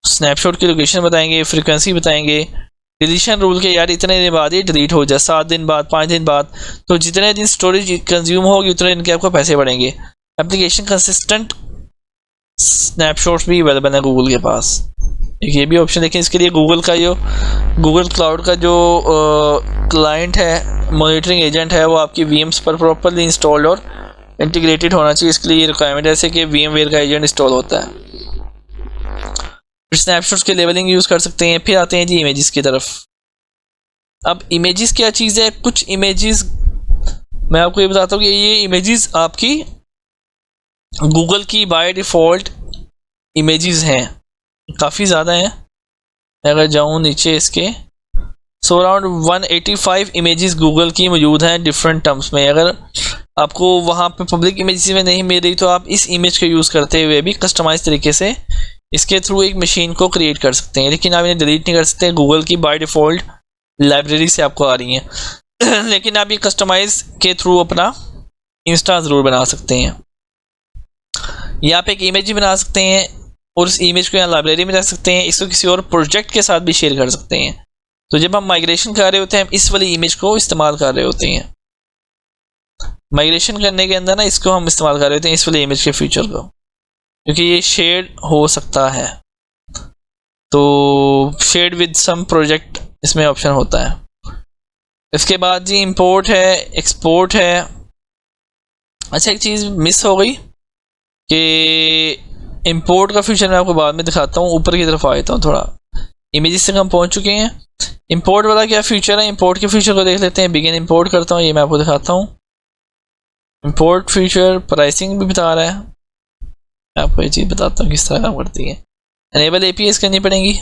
स्नैपशॉट की लोकेशन बताएंगे, फ्रीक्वेंसी बताएंगे, डिलीशन रूल के यार इतने दिन बाद ही डिलीट हो जाए, 7 दिन बाद, 5 दिन बाद, तो जितने दिन स्टोरेज कंज्यूम होगी उतने दिन के आपको पैसे बढ़ेंगे। एप्लीकेशन कंसिस्टेंट स्नैपशॉट्स भी अवेलेबल है गूगल के पास, ये भी ऑप्शन देखें। इसके लिए गूगल का जो गूगल क्लाउड का जो क्लाइंट है, मॉनिटरिंग एजेंट है, वो आपकी वीएम्स पर प्रॉपरली इंस्टॉल्ड और इंटीग्रेटेड होना चाहिए। इसके लिए रिक्वायरमेंट है जैसे कि VMware का एजेंट इंस्टॉल होता है। स्नैपशॉट्स के लेवलिंग यूज़ कर सकते हैं। फिर आते हैं जी इमेजेस की तरफ। अब इमेजेस क्या चीज़ है, कुछ इमेजेस मैं आपको ये बताता हूँ कि ये इमेजेस आपकी गूगल की बाय डिफ़ॉल्ट इमेजेस हैं, काफ़ी ज़्यादा हैं। अगर जाऊँ नीचे इसके, सो अराउंड 185 इमेजेस गूगल की मौजूद हैं डिफरेंट टर्म्स में। अगर आपको वहाँ पे पब्लिक इमेजेस में नहीं मिल रही तो आप इस इमेज को यूज़ करते हुए भी कस्टमाइज तरीके से इसके थ्रू एक मशीन को क्रिएट कर सकते हैं, लेकिन आप इन्हें डिलीट नहीं कर सकते, गूगल की बाय डिफ़ॉल्ट लाइब्रेरी से आपको आ रही हैं। लेकिन आप ये कस्टमाइज के थ्रू अपना इंस्टा ज़रूर बना सकते हैं, या आप एक इमेज भी बना सकते हैं और उस इमेज को यहाँ लाइब्रेरी में रख सकते हैं, इसको किसी और प्रोजेक्ट के साथ भी शेयर कर सकते हैं। तो जब हम माइग्रेशन कर रहे होते हैं हम इस वाली इमेज को इस्तेमाल कर रहे होते हैं, माइग्रेशन करने के अंदर ना इसको हम इस्तेमाल कर रहे होते हैं, इस वाली इमेज के फीचर को, क्योंकि ये शेयर हो सकता है। तो शेयर विद सम प्रोजेक्ट इसमें ऑप्शन होता है। इसके बाद जी इंपोर्ट है, एक्सपोर्ट है। अच्छा एक चीज़ मिस हो गई कि इंपोर्ट का फीचर मैं आपको बाद में दिखाता हूँ, ऊपर की तरफ आ जाता हूँ थोड़ा। इमेजेस से हम पहुँच चुके हैं। इंपोर्ट वाला क्या फीचर है, इंपोर्ट के फीचर को देख लेते हैं। बिगिन इंपोर्ट करता हूँ, ये मैं आपको दिखाता हूँ। इंपोर्ट फीचर प्राइसिंग भी बता रहा है, मैं आपको ये चीज़ बताता हूँ किस तरह काम करती है। एनेबल एपीआईज़ करनी पड़ेंगी।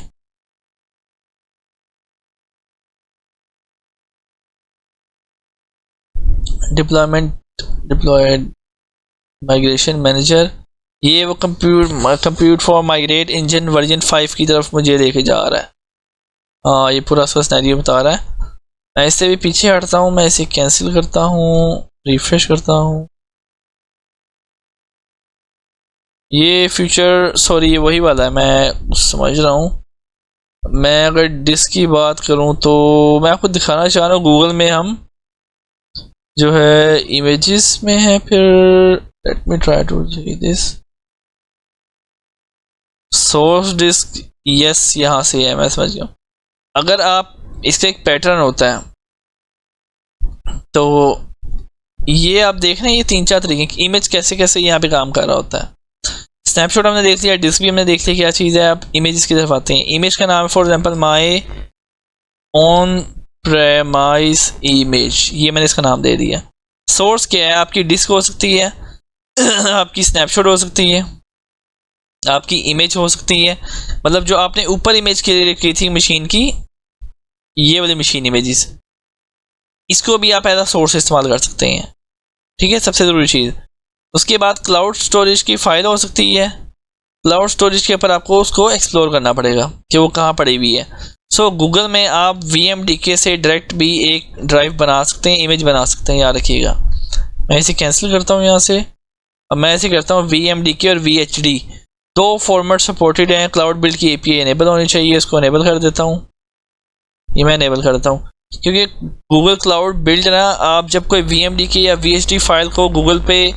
डिप्लॉयड माइग्रेशन मैनेजर, ये वो compute for migrate engine version 5 की तरफ मुझे लेके जा रहा है। हाँ ये पूरा उसका सिनेरियो बता रहा है। मैं इससे भी पीछे हटता हूँ, मैं इसे कैंसिल करता हूँ, रिफ्रेश करता हूँ। ये फीचर सॉरी ये वही वाला है, मैं समझ रहा हूँ। मैं अगर डिस्क की बात करूँ तो मैं आपको दिखाना चाह रहा हूँ गूगल में हम जो है इमेजेस में है। फिर let me try to this source disk, yes यहाँ से है, मैं समझ गया। अगर आप इसका एक पैटर्न होता है तो ये आप देख रहे हैं, ये 3-4 तरीके की इमेज कैसे कैसे यहाँ पे काम कर रहा होता है। स्नैपशॉट हमने देख लिया, डिस्क भी हमने देख लिया क्या चीज़ है। आप इमेजेस की तरफ आते हैं। इमेज का नाम है for example my on premise image, ये मैंने इसका नाम दे दिया। सोर्स क्या है, आपकी डिस्क हो सकती है, आपकी स्नैपशॉट हो सकती है, आपकी इमेज हो सकती है, मतलब जो आपने ऊपर इमेज की थी मशीन की, ये वाली मशीन इमेजेस, इसको भी आप एज अ सोर्स इस्तेमाल कर सकते हैं। ठीक है, सबसे ज़रूरी चीज़। उसके बाद क्लाउड स्टोरेज की फ़ाइल हो सकती है। क्लाउड स्टोरेज के ऊपर आपको उसको एक्सप्लोर करना पड़ेगा कि वो कहाँ पड़ी हुई है। सो गूगल में आप VMDK से डायरेक्ट भी एक ड्राइव बना सकते हैं, इमेज बना सकते हैं, याद रखिएगा। मैं इसे कैंसिल करता हूँ यहाँ से। अब मैं ऐसे करता हूँ VMDK और VHD दो फॉर्मेट सपोर्टेड हैं। क्लाउड बिल्ड की API इनेबल होनी चाहिए, इसको इनेबल कर देता हूँ। ये मैं इनेबल करता हूँ क्योंकि गूगल क्लाउड बिल्ड ना, आप जब कोई VMDK या VHD फाइल को गूगल पे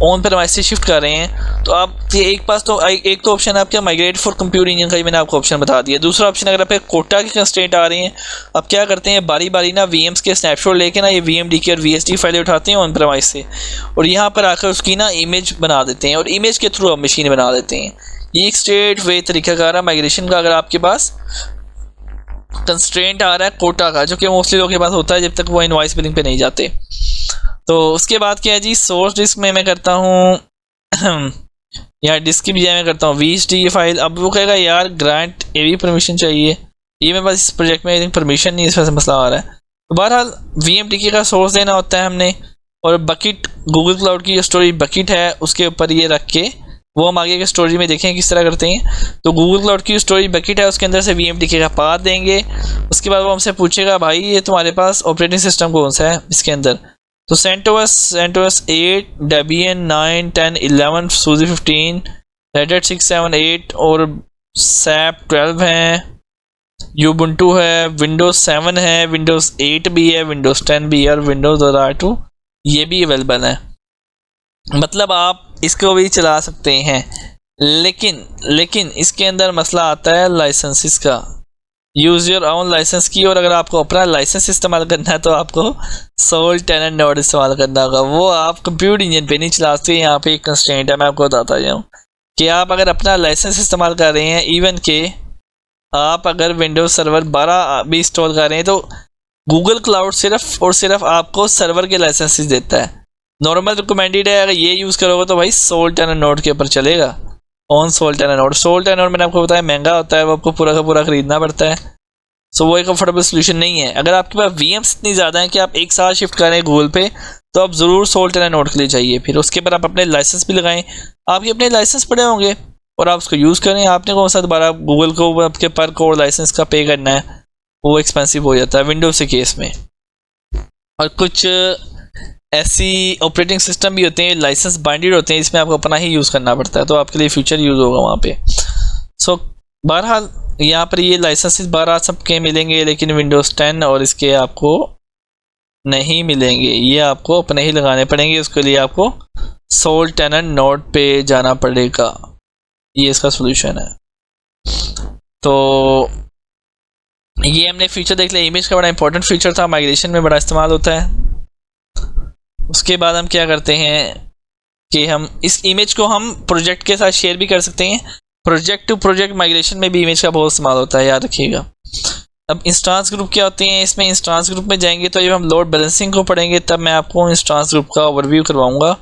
ऑन प्रेमाइस से शिफ्ट कर रहे हैं तो आप ये एक तो ऑप्शन है आपका माइग्रेट फॉर कंप्यूट इंजन का, ही मैंने आपको ऑप्शन बता दिया। दूसरा ऑप्शन, अगर आपके कोटा की कंस्ट्रेंट आ रही हैं, आप क्या करते हैं, बारी बारी ना VMs के स्नैपशॉट लेके ना ये VMDK और VHD फाइलें उठाते हैं ऑन प्रेमाइस से, और यहाँ पर आकर उसकी ना इमेज बना देते हैं और इमेज के थ्रू आप मशीन बना देते हैं। ये एक स्ट्रेट वे तरीकाकार है माइग्रेशन का। अगर आपके पास कंस्ट्रेंट आ रहा है कोटा का, जो कि मोस्टली लोगों के पास होता है जब तक वो इनवॉइस बिलिंग पे नहीं जाते। तो उसके बाद क्या है जी, सोर्स डिस्क में मैं करता हूँ या डिस्क की बजाय मैं करता हूँ VHD फाइल। अब वो कहेगा यार ग्रांट ये भी परमिशन चाहिए, ये मेरे पास इस प्रोजेक्ट में परमिशन नहीं, इस वजह से मसला आ रहा है। तो बहरहाल VMDK का सोर्स देना होता है हमने, और बकेट गूगल क्लाउड की जो स्टोरेज बकेट है उसके ऊपर ये रख के, वो हम आगे के स्टोरेज में देखें किस तरह करते हैं। तो गूगल क्लाउड की स्टोरेज बकेट है, उसके अंदर से VMDK का पाथ देंगे। उसके बाद वो हमसे पूछेगा भाई ये तुम्हारे पास ऑपरेटिंग सिस्टम कौन सा है इसके अंदर। तो CentOS 8, Debian 9, 10, 11, SUSE 15, Red Hat 6, 7, 8 और SAP 12 है, Ubuntu है, Windows 7 है, Windows 8 भी है, Windows 10 भी है और Windows 2 ये भी अवेलेबल है। मतलब आप इसको भी चला सकते हैं, लेकिन इसके अंदर मसला आता है लाइसेंसेस का, यूज योर ओन लाइसेंस की। और अगर आपको अपना लाइसेंस इस्तेमाल करना है तो आपको सोल टेनर नोड इस्तेमाल करना होगा, वो आप कंप्यूटर इंजन पे नहीं चला सकते। यहाँ पे एक कंस्ट्रेंट है, मैं आपको बताता जाऊँ कि आप अगर अपना लाइसेंस इस्तेमाल कर रहे हैं, इवन के आप अगर विंडोज सर्वर 12 भी इंस्टॉल कर रहे हैं, तो गूगल क्लाउड सिर्फ और सिर्फ आपको सर्वर के लाइसेंसेस देता है। नॉर्मल रिकमेंडेड है, अगर ये यूज़ करोगे तो भाई सोल टेनर नोड के ऊपर चलेगा, on sole tenant node. Sole tenant node मैंने आपको बताया महंगा होता है, वो आपको पूरा का पूरा खरीदना पड़ता है। सो वो एक कंफर्टेबल सोल्यूशन नहीं है। अगर आपके पास VMs इतनी ज़्यादा हैं कि आप एक साथ शिफ्ट कर रहे हैं गूगल पे, तो आप ज़रूर सोल टेनर नोड के लिए चाहिए। फिर उसके ऊपर आप अपने लाइसेंस भी लगाएं, आपके अपने लाइसेंस पड़े होंगे और आप उसको यूज़ करें। आपने कौन सा दोबारा गूगल को आपके पर कोड लाइसेंस का पे करना है, वो एक्सपेंसिव हो जाता है विंडोज के केस में। और कुछ ऐसी ऑपरेटिंग सिस्टम भी होते हैं लाइसेंस बाइंडेड होते हैं, इसमें आपको अपना ही यूज़ करना पड़ता है, तो आपके लिए फ्यूचर यूज़ होगा वहाँ पे। सो बहरहाल यहाँ पर ये लाइसेंसेस 12 सबके मिलेंगे, लेकिन विंडोज़ 10 और इसके आपको नहीं मिलेंगे, ये आपको अपने ही लगाने पड़ेंगे। उसके लिए आपको सोल टेनर नोड पे जाना पड़ेगा, ये इसका सोल्यूशन है। तो ये हमने फीचर देख लिया, इमेज का बड़ा इंपॉर्टेंट फीचर था, माइग्रेशन में बड़ा इस्तेमाल होता है। उसके बाद हम क्या करते हैं कि हम इस इमेज को हम प्रोजेक्ट के साथ शेयर भी कर सकते हैं। प्रोजेक्ट टू प्रोजेक्ट माइग्रेशन में भी इमेज का बहुत इस्तेमाल होता है, याद रखिएगा। अब इंस्टांस ग्रुप क्या होते हैं, इसमें इंस्टांस ग्रुप में जाएंगे तो जब हम लोड बैलेंसिंग को पढ़ेंगे तब मैं आपको इंस्टांस ग्रुप का ओवरव्यू करवाऊंगा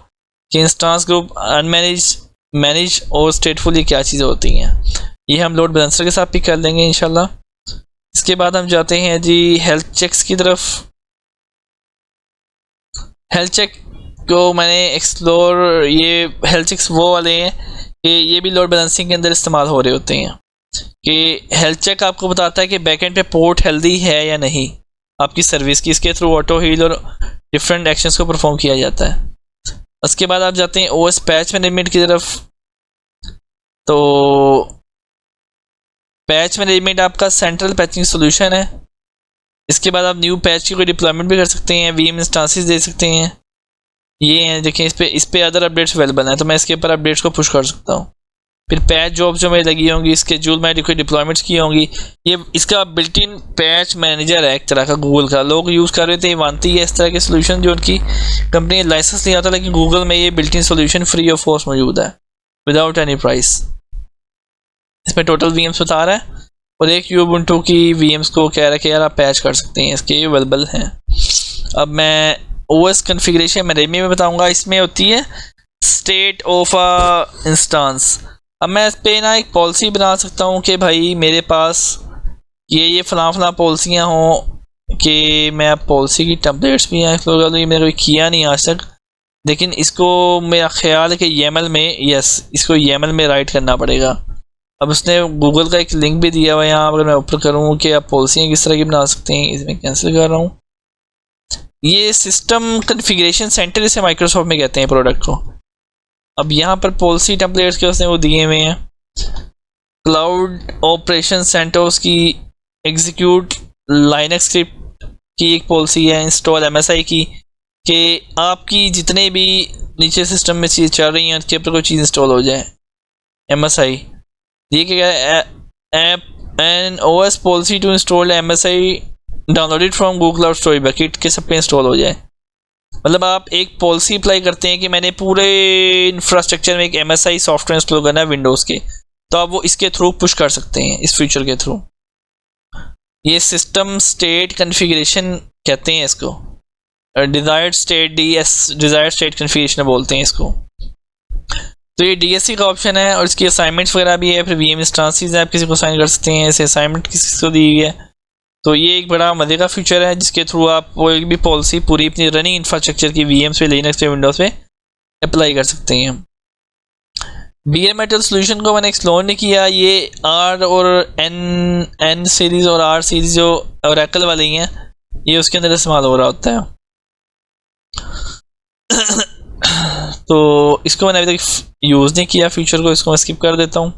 कि इंस्टांस ग्रुप अनमैनेज, मैनेज और स्टेटफुल ये क्या चीज़ें होती हैं। ये हम लोड बैलेंसर के साथ पिक कर लेंगे इंशाल्लाह। इसके बाद हम जाते हैं जी हेल्थ चेक्स की तरफ। हेल्थ चेक को मैंने एक्सप्लोर, ये हेल्थ चेक्स वो वाले हैं कि ये भी लोड बैलेंसिंग के अंदर इस्तेमाल हो रहे होते हैं कि हेल्थ चेक आपको बताता है कि बैकएंड पे पोर्ट हेल्दी है या नहीं आपकी सर्विस की। इसके थ्रू ऑटो हील और डिफरेंट एक्शंस को परफॉर्म किया जाता है। उसके बाद आप जाते हैं OS पैच मैनेजमेंट की तरफ। तो पैच मैनेजमेंट आपका सेंट्रल पैचिंग सोल्यूशन है। इसके बाद आप न्यू पैच की कोई डिप्लॉयमेंट भी कर सकते हैं, VM इंस्टांसेस दे सकते हैं। ये हैं, देखिए इस पे अदर अपडेट्स अवेलेबल हैं, तो मैं इसके ऊपर अपडेट्स को पुश कर सकता हूँ। फिर पैच जॉब जो मेरी लगी होंगी, स्केड्यूल में कोई डिप्लॉयमेंट्स की होंगी, ये इसका बिल्ट इन पैच मैनेजर है एक तरह का गूगल का। लोग यूज़ कर रहे थे, मानती है इस तरह के सोल्यूशन जो उनकी कंपनी लाइसेंस नहीं आता, लेकिन गूगल में ये built in solution free of cost मौजूद है विदाउट एनी प्राइस। इसमें टोटल VMs बता रहा है और एक Ubuntu की VMs को कह रहा है कि यार आप पैच कर सकते हैं, इसके अवेलेबल हैं। अब मैं OS कॉन्फ़िगरेशन मैनेजमेंट में बताऊंगा। इसमें होती है स्टेट ऑफ अ इंस्टांस। अब मैं इस पे ना एक पॉलिसी बना सकता हूँ कि भाई मेरे पास ये फलां पॉलिसियाँ हों कि मैं अब पॉलिसी की टेम्पलेट्स भी हैं तो ये मैंने कोई किया नहीं आज तक, लेकिन इसको मेरा ख्याल है कि YAML में, यस इसको YAML में राइट करना पड़ेगा। अब उसने गूगल का एक लिंक भी दिया हुआ है यहाँ, अगर मैं ऊपर करूँ कि आप पॉलिसियाँ किस तरह की बना सकते हैं, इसमें कैंसिल कर रहा हूँ। ये सिस्टम कॉन्फ़िगरेशन सेंटर इसे माइक्रोसॉफ्ट में कहते हैं प्रोडक्ट को। अब यहाँ पर पॉलिसी टेम्पलेट्स के उसने वो दिए हुए हैं। क्लाउड ऑपरेशन सेंटर्स की एग्जीक्यूट लाइनक्स स्क्रिप्ट की एक पॉलिसी है। इंस्टॉल MSI की, कि आपकी जितने भी नीचे सिस्टम में चीज़ चल रही हैं उसके ऊपर कोई चीज़ इंस्टॉल हो जाए। MSI ये क्या है, app and OS policy to install MSI downloaded from Google cloud storage bucket के सब पे इंस्टॉल हो जाए। मतलब आप एक पॉलिसी अप्लाई करते हैं कि मैंने पूरे इंफ्रास्ट्रक्चर में एक MSI सॉफ्टवेयर इंस्टॉल करना है विंडोज़ के, तो आप वो इसके थ्रू पुश कर सकते हैं, इस फीचर के थ्रू। ये सिस्टम स्टेट कॉन्फ़िगरेशन कहते हैं इसको, desired state desired state configuration बोलते हैं इसको। तो ये DSC का ऑप्शन है और इसकी असाइनमेंट्स वगैरह भी है। फिर VM इंस्टांसेस आप किसी को साइन कर सकते हैं, ऐसे असाइनमेंट किसी को दी गई है। तो ये एक बड़ा मज़े का फीचर है जिसके थ्रू आप कोई भी पॉलिसी पूरी अपनी रनिंग इंफ्रास्ट्रक्चर की VMs पे, लिनक्स पे, विंडोज़ पे अप्लाई कर सकते हैं। bare metal सोल्यूशन को मैंने एक्सप्लोर नहीं किया। ये R और N सीरीज़ और R सीरीज़ जो ओरेकल वाली हैं, ये उसके अंदर इस्तेमाल हो रहा होता है। तो इसको मैंने अभी तक यूज़ नहीं किया फीचर को, इसको मैं स्किप कर देता हूँ।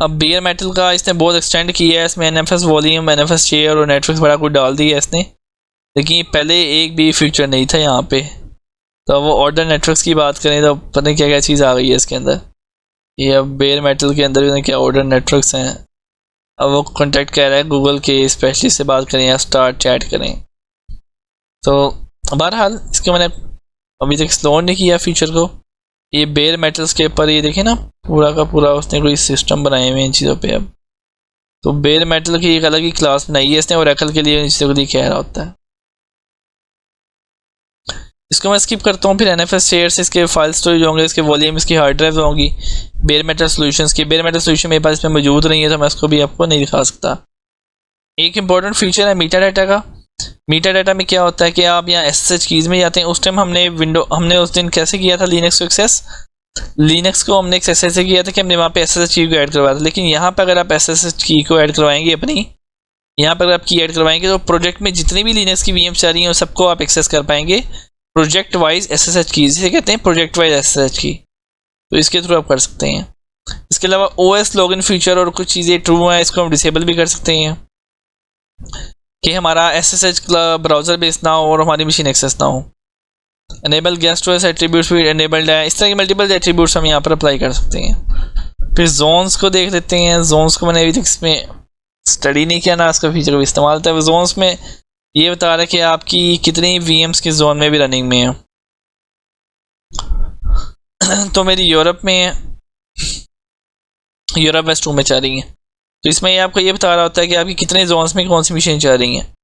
अब bare metal का इसने बहुत एक्सटेंड किया है, इसमें NFS वॉल्यूम, NFS शेयर और नेटवर्क बड़ा कुछ डाल दिया है इसने, लेकिन पहले एक भी फीचर नहीं था यहाँ पे। तो वो ऑर्डर नेटवर्क्स की बात करें तो पता नहीं क्या क्या चीज़ आ गई है इसके अंदर। ये अब bare metal के अंदर भी क्या ऑर्डर नेटवर्क्स हैं। अब वो कॉन्टेक्ट कर रहा है गूगल के स्पेशलिस्ट से बात करें या स्टार्ट चैट करें। तो बहरहाल इसको मैंने अभी तक एक्सप्लोर नहीं किया फीचर को। ये bare metals के ऊपर ये देखें ना, पूरा का पूरा उसने कोई सिस्टम बनाए हुए इन चीज़ों पे। अब तो bare metal की एक अलग ही क्लास बनाई है इसने ओरेकल के लिए, इन चीज़ों के लिए कह रहा होता है। इसको मैं स्किप करता हूँ। फिर NFS शेयर्स, इसके फाइल स्टोरेज होंगे, इसके वॉल्यूम, इसकी हार्ड ड्राइव होंगी। bare metal सॉल्यूशंस की bare metal सॉल्यूशन मेरे पास इसमें मौजूद नहीं है तो मैं इसको भी आपको नहीं दिखा सकता। एक इंपॉर्टेंट फीचर है मीटा डाटा का। मीटा डाटा में क्या होता है कि आप यहाँ SSH कीज़ में जाते हैं। उस टाइम हमने उस दिन कैसे किया था लिनक्स को एक्सेस, लिनक्स को हमने एक्सेस ऐसे किया था कि हमने वहाँ पे SSH की को ऐड करवाया था। लेकिन यहाँ पर अगर आप SSH की को ऐड करवाएंगे अपनी, यहाँ पर अगर आप की ऐड करवाएंगे तो प्रोजेक्ट में जितनी भी लिनक्स की VMs आ रही हैं सबको आप एक्सेस कर पाएंगे प्रोजेक्ट वाइज SSH की, जिसे कहते हैं प्रोजेक्ट वाइज SSH की। तो इसके थ्रू आप कर सकते हैं। इसके अलावा OS लॉगिन फीचर और कुछ चीज़ें ट्रू हैं, इसको हम डिसेबल भी कर सकते हैं कि हमारा SSH ब्राउज़र बेस ना हो और हमारी मशीन एक्सेस ना हो। एनेबल गेस्ट OS एट्रीब्यूट्स भी एनेबल्ड है। इस तरह के मल्टीपल एट्रीब्यूट्स हम यहाँ पर अप्लाई कर सकते हैं। फिर जोन्स को देख लेते हैं। जोन्स को मैंने अभी तक इसमें स्टडी नहीं किया ना, इसका फीचर को इस्तेमाल था। जोन्स में ये बता रहा है कि आपकी कितनी VMs किस जोन में भी रनिंग में है। तो मेरी यूरोप में है, यूरोप वेस्ट 2 में चल रही है। तो इसमें ये आपको ये बता रहा होता है कि आपकी कितने जोन्स में कौन सी मशीन चल रही हैं,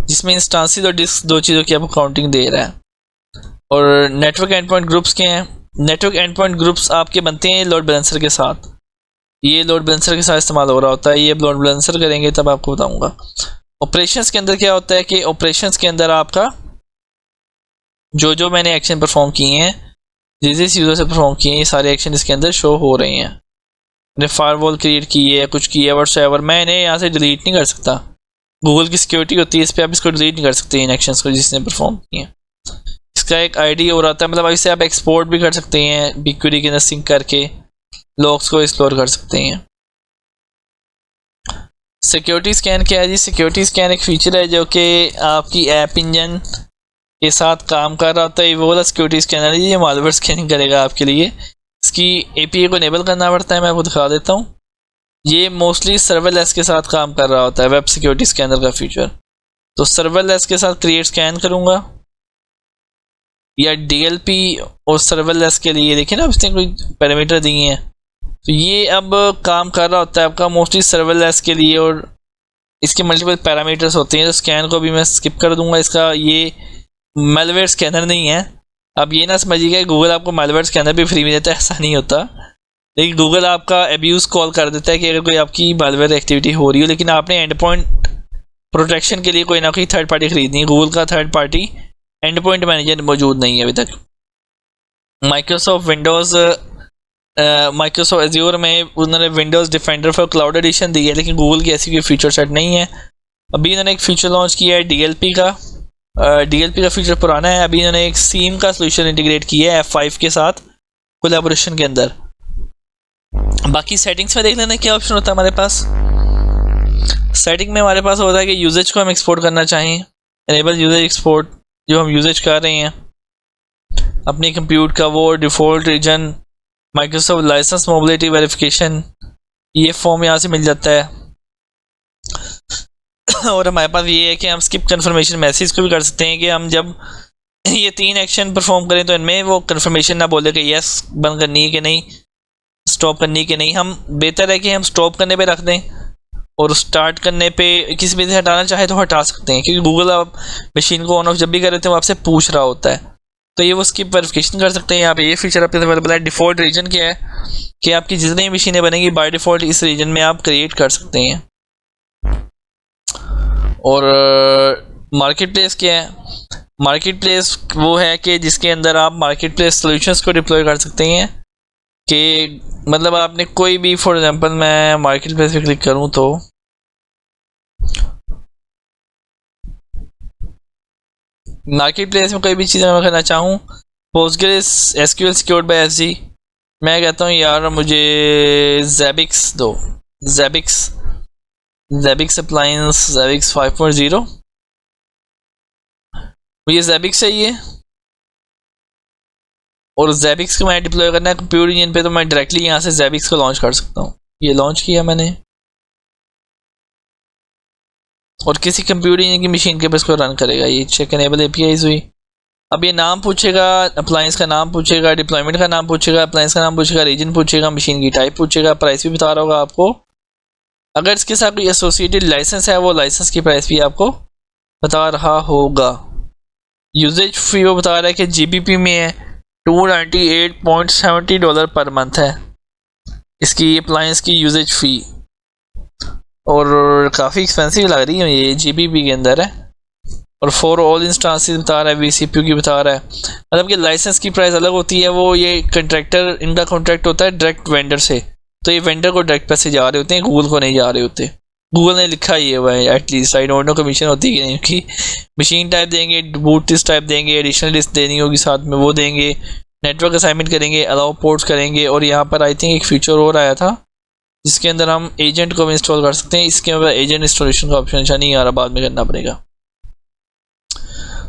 जिसमें इंस्टांसेस और डिस्क दो चीज़ों की आपको काउंटिंग दे रहा है। और नेटवर्क एंड पॉइंट ग्रुप्स के हैं। नेटवर्क एंड पॉइंट ग्रुप्स आपके बनते हैं लोड बैलेंसर के साथ। ये लोड बैलेंसर के साथ इस्तेमाल हो रहा होता है। ये लोड बैलेंसर करेंगे तब आपको बताऊंगा। ऑपरेशंस के अंदर क्या होता है कि ऑपरेशंस के अंदर आपका जो मैंने एक्शन परफॉर्म किए हैं, जिस यूज़र से परफॉर्म किए हैं, ये सारे एक्शन इसके अंदर शो हो रहे हैं। मैंने फायरवॉल क्रिएट की है, कुछ की है, व्हाट्सएवर, मैं इन्हें यहाँ से डिलीट नहीं कर सकता। गूगल की सिक्योरिटी होती है, इस पर आप इसको डिलीट नहीं कर सकते इन एक्शंस को जिसने परफॉर्म किए हैं। इसका एक ID और आता है, मतलब इसे आप एक्सपोर्ट भी कर सकते हैं BigQuery के अंदर सिंक करके, लॉग्स को एक्सप्लोर कर सकते हैं। सिक्योरिटी स्कैन क्या है जी? सिक्योरिटी स्कैन एक फीचर है जो कि आपकी ऐप इंजन के साथ काम कर रहा होता है। वो वाला सिक्योरिटी स्कैनर है, ये मालवेयर स्कैनिंग करेगा आपके लिए। इसकी API को इनेबल करना पड़ता है, मैं आपको दिखा देता हूँ। ये मोस्टली सर्वरलेस के साथ काम कर रहा होता है, वेब सिक्योरिटी स्कैनर का फीचर। तो सर्वरलेस के साथ क्रिएट स्कैन करूँगा या DLP और सर्वरलेस के लिए देखिए ना उसने कोई पैरामीटर दिए हैं। तो ये अब काम कर रहा होता है आपका मोस्टली सर्वरलेस के लिए और इसके मल्टीपल पैरामीटर्स होते हैं। तो स्कैन को भी मैं स्किप कर दूंगा। इसका ये मैलवेयर स्कैनर नहीं है, अब ये ना समझिएगा गूगल आपको मालवेयर के अंदर भी फ्री में देता है, ऐसा नहीं होता, लेकिन गूगल आपका एब्यूज़ कॉल कर देता है कि अगर कोई आपकी मालवेयर एक्टिविटी हो रही हो, लेकिन आपने एंड पॉइंट प्रोटेक्शन के लिए कोई ना कोई थर्ड पार्टी खरीदनी है। गूगल का third party and point manager मौजूद नहीं है अभी तक। माइक्रोसॉफ्ट विंडोज़ माइक्रोसॉफ्ट एज्योर में उन्होंने Windows Defender for cloud edition दी है, लेकिन गूगल की ऐसी कोई फीचर सेट नहीं है। अभी इन्होंने एक फीचर लॉन्च किया है DLP का। DLP का फीचर पुराना है, अभी इन्होंने एक सीम का सोल्यूशन इंटीग्रेट किया है F5 के साथ कोलैबोरेशन के अंदर। बाकी सेटिंग्स में देख लेना क्या ऑप्शन होता है हमारे पास। सेटिंग में हमारे पास होता है कि यूजेज को हम एक्सपोर्ट करना चाहें, एनेबल यूजेज एक्सपोर्ट, जो हम यूजेज कर रहे हैं अपने कंप्यूटर का, वो default region, Microsoft license mobility verification, ये फॉर्म यहाँ से मिल जाता है। और हमारे पास ये है कि हम स्किप कन्फर्मेशन मैसेज को भी कर सकते हैं कि हम जब ये 3 एक्शन परफॉर्म करें तो इनमें वो कन्फर्मेशन ना बोले कि यस बंद करनी है कि नहीं, स्टॉप करनी है कि नहीं। हम बेहतर है कि हम स्टॉप करने पे रख दें और स्टार्ट करने पे किसी भी से हटाना चाहे तो हटा सकते हैं, क्योंकि गूगल आप मशीन को ऑन ऑफ जब भी कर रहे थे वो आपसे पूछ रहा होता है, तो ये वो स्किप वेरिफिकेशन कर सकते हैं। यहाँ पे ये फीचर आपके अवेलेबल है। डिफ़ॉल्ट रीजन क्या है कि आपकी जितनी मशीनें बनेंगी बाय डिफ़ॉल्ट इस रीजन में आप क्रिएट कर सकते हैं। और मार्केट प्लेस क्या है? मार्केट प्लेस वो है कि जिसके अंदर आप मार्केट प्लेस सोल्यूशंस को डिप्लॉय कर सकते हैं, कि मतलब आपने कोई भी, फॉर एग्जांपल मैं मार्केट प्लेस पे क्लिक करूं तो मार्केट प्लेस में कोई भी चीज़ मैं करना चाहूँ, Postgres SQL secured by SG, मैं कहता हूँ यार मुझे ज़ेबिक्स दो, ज़ेबिक्स अप्लायंस, ज़ेबिक्स 5.0, मुझे ज़ेबिक्स चाहिए और ज़ेबिक्स को मैं डिप्लॉय करना है कंप्यूटर इंजन पे, तो मैं डायरेक्टली यहाँ से ज़ेबिक्स को लॉन्च कर सकता हूँ। ये लॉन्च किया मैंने और किसी कंप्यूटर इंजन की मशीन के पास को रन करेगा। ये चेक एनेबल APIs हुई। अब ये नाम पूछेगा, अप्लायंस का नाम पूछेगा, डिप्लॉयमेंट का नाम पूछेगा, अप्लायंस का नाम पूछेगा, रीजन पूछेगा, मशीन की टाइप पूछेगा, प्राइस भी बता रहा होगा आपको। अगर इसके साथ कोई एसोसिएटेड लाइसेंस है वो लाइसेंस की प्राइस भी आपको बता रहा होगा। यूजेज फी वो बता रहा है कि GBP में है, $298.70 पर मंथ है इसकी अप्लायंस की यूजेज फ़ी, और काफ़ी एक्सपेंसिव लग रही है, ये GBP के अंदर है। और फॉर ऑल इंस्टांसेस बता रहा है, vCPU की बता रहा है, मतलब कि लाइसेंस की प्राइस अलग होती है। वो ये कंट्रैक्टर, इनका कॉन्ट्रैक्ट होता है डायरेक्ट वेंडर से, तो ये वेंडर को डायरेक्ट पैसे जा रहे होते हैं, गूगल को नहीं जा रहे होते। गूगल ने लिखा ही है भाई, at least I don't know commission होती है कि नहीं, क्योंकि मशीन टाइप देंगे, बूट डिस्क टाइप देंगे, एडिशनल डिस्क देनी होगी साथ में वो देंगे, नेटवर्क असाइनमेंट करेंगे, अलाउ पोर्ट्स करेंगे। और यहाँ पर आई थिंक एक फीचर और आया था जिसके अंदर हम एजेंट को भी इंस्टॉल कर सकते हैं। इसके अंदर एजेंट इंस्टॉलेशन का ऑप्शन अच्छा नहीं आ रहा, बाद में करना पड़ेगा।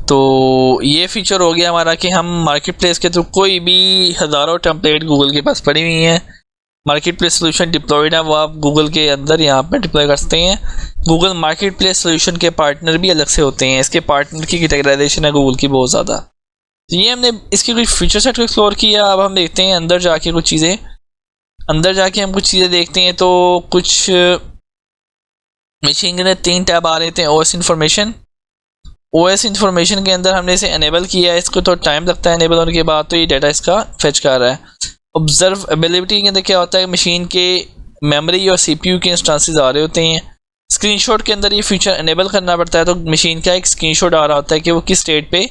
तो ये फीचर हो गया हमारा कि हम मार्केट प्लेस के थ्रू कोई भी हज़ारों टेम्पलेट गूगल के पास पड़ी हुई हैं, मार्केट प्लेस सोल्यूशन डिप्लॉयड है, वो आप गूगल के अंदर यहाँ पर डिप्लॉय कर सकते हैं। गूगल मार्केट प्लेस सोल्यूशन के पार्टनर भी अलग से होते हैं, इसके पार्टनर की कैटेगराइजेशन है गूगल की बहुत ज़्यादा। तो ये हमने इसके कुछ फीचर सेट को एक्सप्लोर किया। अब हम देखते हैं अंदर जाके कुछ चीज़ें, अंदर जाके हम कुछ चीज़ें देखते हैं। तो कुछ मशीन के अंदर 3 टैब आ रहे थे। OS इन्फॉर्मेशन के अंदर हमने इसे एनेबल किया है, इसको तो टाइम लगता है एनेबल होने के बाद, तो ये डाटा इसका फेच कर रहा है। ऑब्जर्वेबिलिटी के अंदर क्या होता है, मशीन के मेमोरी और CPU के इंस्टांसेस आ रहे होते हैं। स्क्रीनशॉट के अंदर ये फीचर एनेबल करना पड़ता है, तो मशीन का एक स्क्रीनशॉट आ रहा होता है कि वो किस स्टेट पे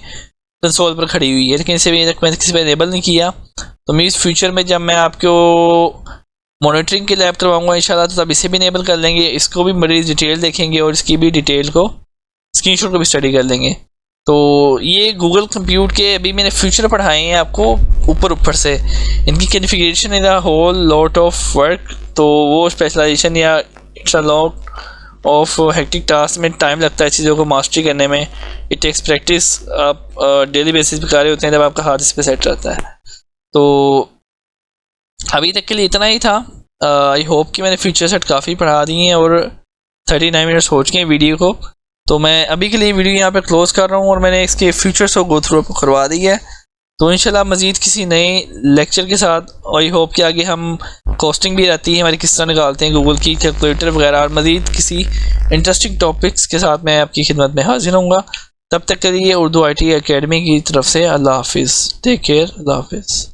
कंसोल पर खड़ी हुई है, लेकिन इसे भी मैंने किसी पे एनेबल नहीं किया। तो मैं इस फ्यूचर में जब मैं आपको मॉनिटरिंग के लैब करवाऊंगा इंशाल्लाह, तो तब इसे भी इनेबल कर लेंगे, इसको भी बड़ी डिटेल देखेंगे और इसकी भी डिटेल को स्क्रीनशॉट को भी स्टडी कर लेंगे। तो ये गूगल कंप्यूट के अभी मैंने फ्यूचर पढ़ाए हैं आपको ऊपर से, इनकी configuration is a whole lot of work. तो वो स्पेशलाइजेशन या it's a lot of hectic task में टाइम लगता है चीज़ों को मास्टरी करने में। इट टेक्स प्रैक्टिस, आप डेली बेसिस पे कर रहे होते हैं जब आपका हाथ इस पे सेट रहता है। तो अभी तक के लिए इतना ही था। आई होप कि मैंने फीचर सेट काफ़ी पढ़ा दिए हैं और 39 मिनट्स हो चुके हैं वीडियो को। तो मैं अभी के लिए वीडियो यहाँ पे क्लोज़ कर रहा हूँ और मैंने इसके फीचर्स को गो थ्रू करवा दी है। तो इंशाल्लाह मज़ीद किसी नए लेक्चर के साथ, आई होप कि आगे हम कॉस्टिंग भी रहती है हमारी, किस तरह निकालते हैं गूगल की कैलकुलेटर वगैरह, और मज़ीद किसी इंटरेस्टिंग टॉपिक्स के साथ मैं आपकी खिदमत में हाजिर होऊंगा। तब तक के लिए उर्दू IT एकेडमी की तरफ से अल्लाह हाफिज़, टेक केयर, अल्लाह हाफिज़।